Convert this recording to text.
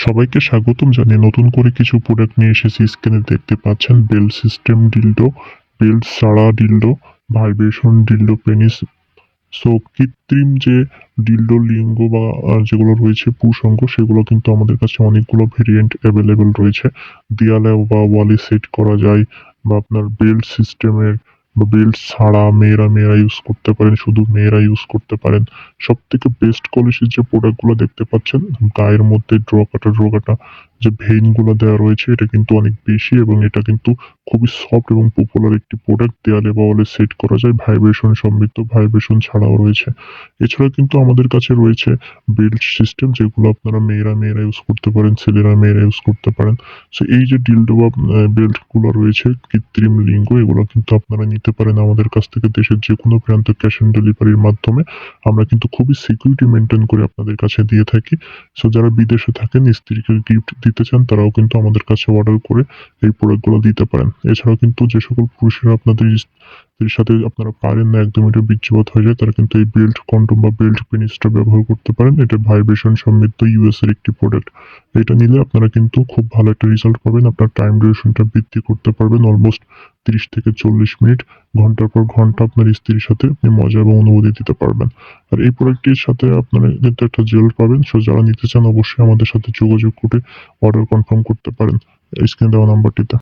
সবাইকে স্বাগতম জানিয়ে নতুন করে কিছু প্রোডাক্ট নিয়ে এসেছি। স্ক্রিনে দেখতে পাচ্ছেন বেল্ট সিস্টেম ডিলডো, বেল্ট ছাড়া dildo, vibration dildo penis. So কৃত্রিম যে ডিলডো লিঙ্গ বা যেগুলো রয়েছে পুংসঙ্গ, সেগুলো কিন্তু আমাদের কাছে অনেকগুলো ভেরিয়েন্ট অ্যাভেলেবেল রয়েছে। দেয়ালে বা ওয়ালে সেট করা যায়, বা আপনার বেল্ট সিস্টেমের বা বেল্ট ছাড়া মেয়েরা মেয়েরা ইউজ করতে পারেন, শুধু মেয়েরা ইউজ করতে পারেন। সব থেকে বেস্ট কোয়ালিটির যে প্রোডাক্টগুলো দেখতে পাচ্ছেন, গায়ের মধ্যে ড্র কাটা যে ভেইন গুলো দেওয়া রয়েছে, এটা কিন্তু অনেক বেশি এবং এটা কিন্তু খুবই সফট এবং পপুলার একটি প্রোডাক্ট। দেয়ালে বা ওয়ালে সেট করা যায়, ভাইব্রেশন সমৃদ্ধ, ভাইব্রেশন ছাড়াও রয়েছে। এছাড়া কিন্তু আমাদের কাছে রয়েছে বেল্ট সিস্টেম, যেগুলো আপনারা মেয়েরা মেয়েরা ইউজ করতে পারেন, ছেলেরা মেয়েরা ইউজ করতে পারেন। সো এই যে ডিলডো বা বেল্ট গুলো রয়েছে কৃত্রিম লিঙ্গ, এগুলো কিন্তু আপনারা নিতে পারেন আমাদের কাছ থেকে দেশের যে কোনো প্রান্তে ক্যাশ অন ডেলিভারির মাধ্যমে। আমরা কিন্তু খুবই সিকিউরিটি মেনটেন করে আপনাদের কাছে দিয়ে থাকি। সো যারা বিদেশে থাকেন, স্ত্রীকে গিফট দিতে চান, তারাও কিন্তু আমাদের কাছে অর্ডার করে এই প্রোডাক্টগুলো দিতে পারেন। এছাড়াও কিন্তু যে সকল পুরুষেরা আপনাদের স্ত্রীর সাথে আপনারা পারেন না, একদম এটা বীর্যপাত হয়ে যায়, তারা কিন্তু এই বেল্ট কন্ডম বা বেল্ট পেনিসটা ব্যবহার করতে পারেন। এটা ভাইব্রেশন সমৃদ্ধ ইউএস এর একটি প্রোডাক্ট। এটা নিলে আপনারা কিন্তু খুব ভালো একটা রেজাল্ট পাবেন। আপনার টাইম ডিউরেশনটা বৃদ্ধি করতে পারবেন অলমোস্ট 30 থেকে 40 মিনিট। ঘন্টার পর ঘন্টা আপনার স্ত্রীর সাথে আপনি মজা এবং অনুভূতি দিতে পারবেন। আর এই প্রোডাক্টটির সাথে আপনারা কিন্তু একটা জেল পাবেন। সো যারা নিতে চান, অবশ্যই আমাদের সাথে যোগাযোগ করে অর্ডার কনফার্ম করতে পারেন স্ক্রিনে দেওয়া নাম্বারটিতে।